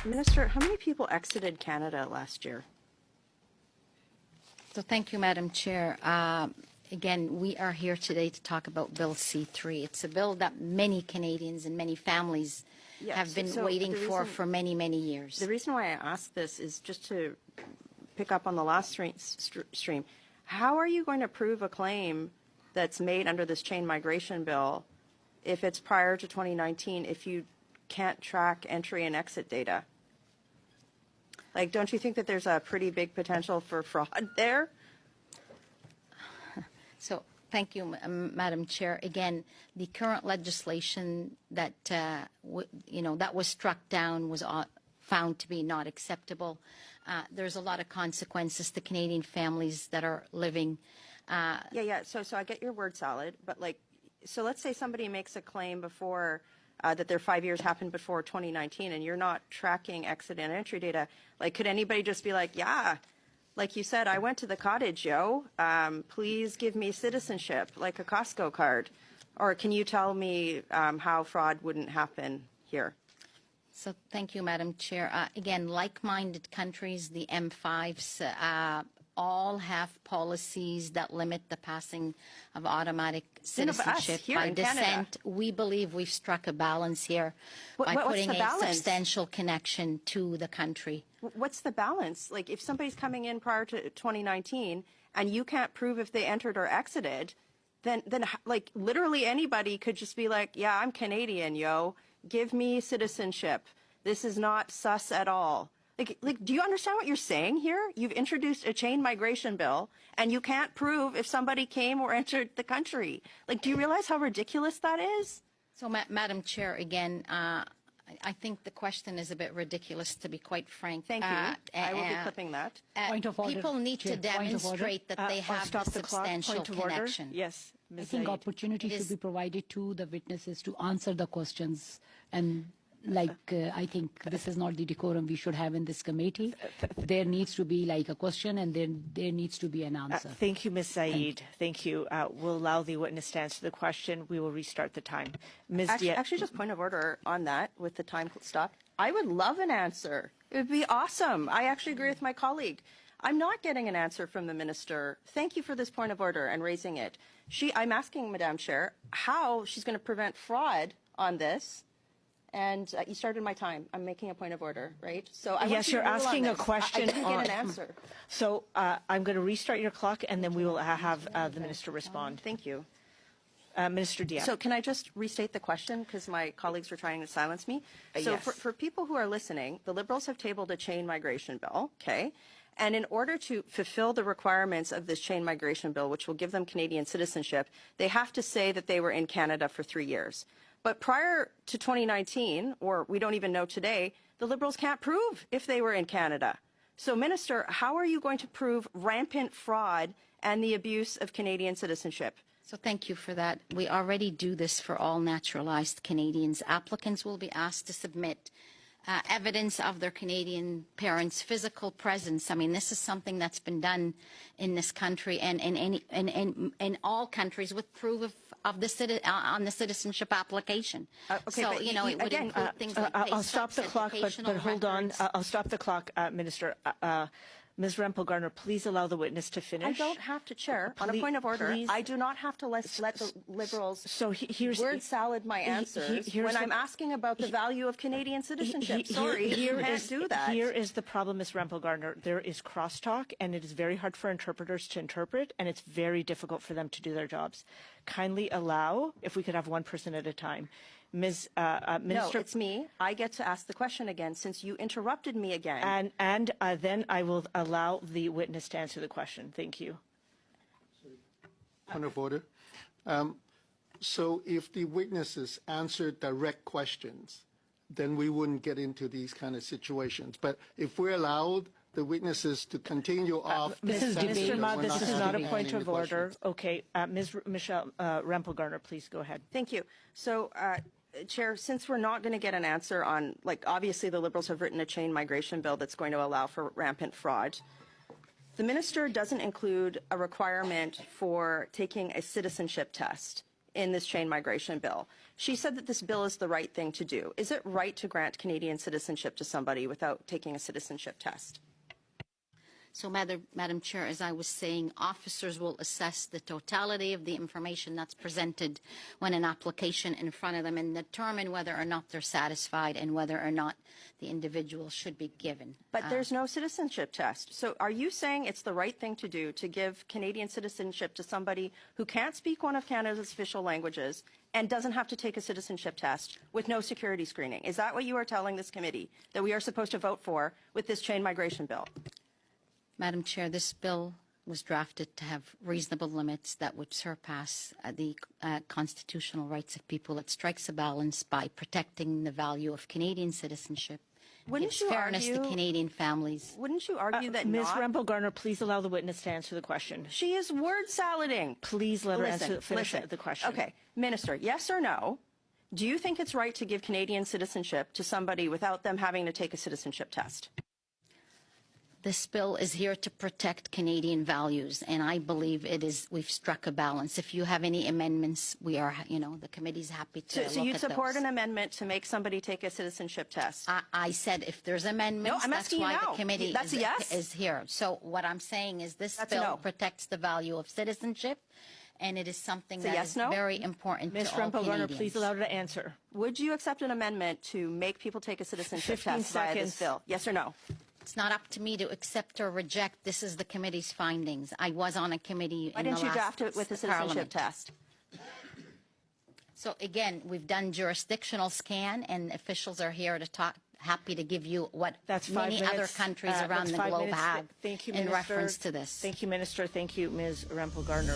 Minister, how many people exited Canada last year? So thank you, Madam Chair. Again, we are here today to talk about Bill C-3. It's a bill that many Canadians and many families have been waiting for many, many years. The reason why I ask this is just to pick up on the last stream. How are you going to prove a claim that's made under this chain migration bill if it's prior to 2019 if you can't track entry and exit data? Like, don't you think that there's a pretty big potential for fraud there? So thank you, Madam Chair. Again, the current legislation that, that was struck down was found to be not acceptable. There's a lot of consequences to Canadian families that are living. So I get your word salad, but so let's say somebody makes a claim before that their 5 years happened before 2019 and you're not tracking exit and entry data. Like, could anybody just be like, yeah, like you said, I went to the cottage, please give me citizenship, like a Costco card. Or can you tell me how fraud wouldn't happen here? So thank you, Madam Chair. Again, like-minded countries, the M5s, all have policies that limit the passing of automatic citizenship by descent. We believe we've struck a balance here by putting a substantial connection to the country. What's the balance? Like, if somebody's coming in prior to 2019 and you can't prove if they entered or exited, then like literally anybody could just be like, yeah, I'm Canadian, give me citizenship. This is not sus at all. Like, do you understand what you're saying here? You've introduced a chain migration bill, and you can't prove if somebody came or entered the country. Like, do you realize how ridiculous that is? So, Madam Chair, again, I think the question is a bit ridiculous, to be quite frank. Thank you. I will be clipping that. Point of order. People need to demonstrate that they have a substantial connection. Yes, Ms. I think opportunity should be provided to the witnesses to answer the questions, and I think this is not the decorum we should have in this committee. There needs to be like a question, and then there needs to be an answer. Thank you, Ms. Saeed. Thank you. We'll allow the witness to answer the question. We will restart the time. Ms. Diab. Actually, just point of order on that with the time stop. I would love an answer. It would be awesome. I actually agree with my colleague. I'm not getting an answer from the minister. Thank you for this point of order and raising it. I'm asking, Madam Chair, how she's going to prevent fraud on this. And you started my time. I'm making a point of order, right? So yes, you're asking a question. I didn't get an answer. So I'm going to restart your clock, and then we will have the minister respond. Thank you. Minister Diab. So can I just restate the question, because my colleagues were trying to silence me? So yes. for people who are listening, the Liberals have tabled a chain migration bill, okay? And in order to fulfill the requirements of this chain migration bill, which will give them Canadian citizenship, they have to say that they were in Canada for 3 years. But prior to 2019, or we don't even know today, the Liberals can't prove if they were in Canada. So, Minister, how are you going to prove rampant fraud and the abuse of Canadian citizenship? So thank you for that. We already do this for all naturalized Canadians. Applicants will be asked to submit evidence of their Canadian parents' physical presence. I mean, this is something that's been done in this country and in all countries with proof of the on the citizenship application. Okay, so it would include things like I'll stop the clock, but hold on. I'll stop the clock, Minister. Ms. Garner, please allow the witness to finish. I don't have to, Chair. On a point of order, I do not have to let the Liberals word salad my answers when I'm asking about the value of Canadian citizenship. Sorry, you can't do that. Here is the problem, Ms. Garner. There is crosstalk, and it is very hard for interpreters to interpret, and it's very difficult for them to do their jobs. Kindly allow, if we could have one person at a time. Ms. Minister. No, it's me. I get to ask the question again since you interrupted me again. And then I will allow the witness to answer the question. Thank you. Point of order. So if the witnesses answer direct questions, then we wouldn't get into these kind of situations. But if we're allowed the witnesses to continue off. Mr. Ma, this is not a point of order. Okay, Ms. Michelle Rempel-Garner, please go ahead. Thank you. So, Chair, since we're not going to get an answer on, obviously the Liberals have written a chain migration bill that's going to allow for rampant fraud. The minister doesn't include a requirement for taking a citizenship test in this chain migration bill. She said that this bill is the right thing to do. Is it right to grant Canadian citizenship to somebody without taking a citizenship test? So, Madam Chair, as I was saying, officers will assess the totality of the information that's presented when an application in front of them and determine whether or not they're satisfied and whether or not the individual should be given. But there's no citizenship test. So are you saying it's the right thing to do to give Canadian citizenship to somebody who can't speak one of Canada's official languages and doesn't have to take a citizenship test with no security screening? Is that what you are telling this committee that we are supposed to vote for with this chain migration bill? Madam Chair, this bill was drafted to have reasonable limits that would surpass the constitutional rights of people. It strikes a balance by protecting the value of Canadian citizenship, gives fairness to Canadian families. Wouldn't you argue that Ms. Rempel-Garner, please allow the witness to answer the question. She is word salading. Please let her finish the question. Okay, Minister, yes or no? Do you think it's right to give Canadian citizenship to somebody without them having to take a citizenship test? This bill is here to protect Canadian values, and I believe we've struck a balance. If you have any amendments, we are, the committee's happy to look at those. So you'd support an amendment to make somebody take a citizenship test? I said if there's amendments, No, I'm that's asking you why now. the committee That's a yes? is here. So what I'm saying is this That's a bill no. protects the value of citizenship, and it is something It's a that yes, is no? very important Ms. to all Rempel-Garner, Canadians. please allow her to answer. Would you accept an amendment to make people take a citizenship 15 test via this seconds. bill? Yes or no? It's not up to me to accept or reject. This is the committee's findings. I was on a committee Why in the didn't you last draft it with a citizenship Parliament. test? So again, we've done jurisdictional scan, and officials are here to talk. Happy to give you what That's 5 many minutes. other countries around That's the 5 globe minutes. have Thank you, in Minister. reference to this. Thank you, Minister. Thank you, Ms. Rempel-Garner.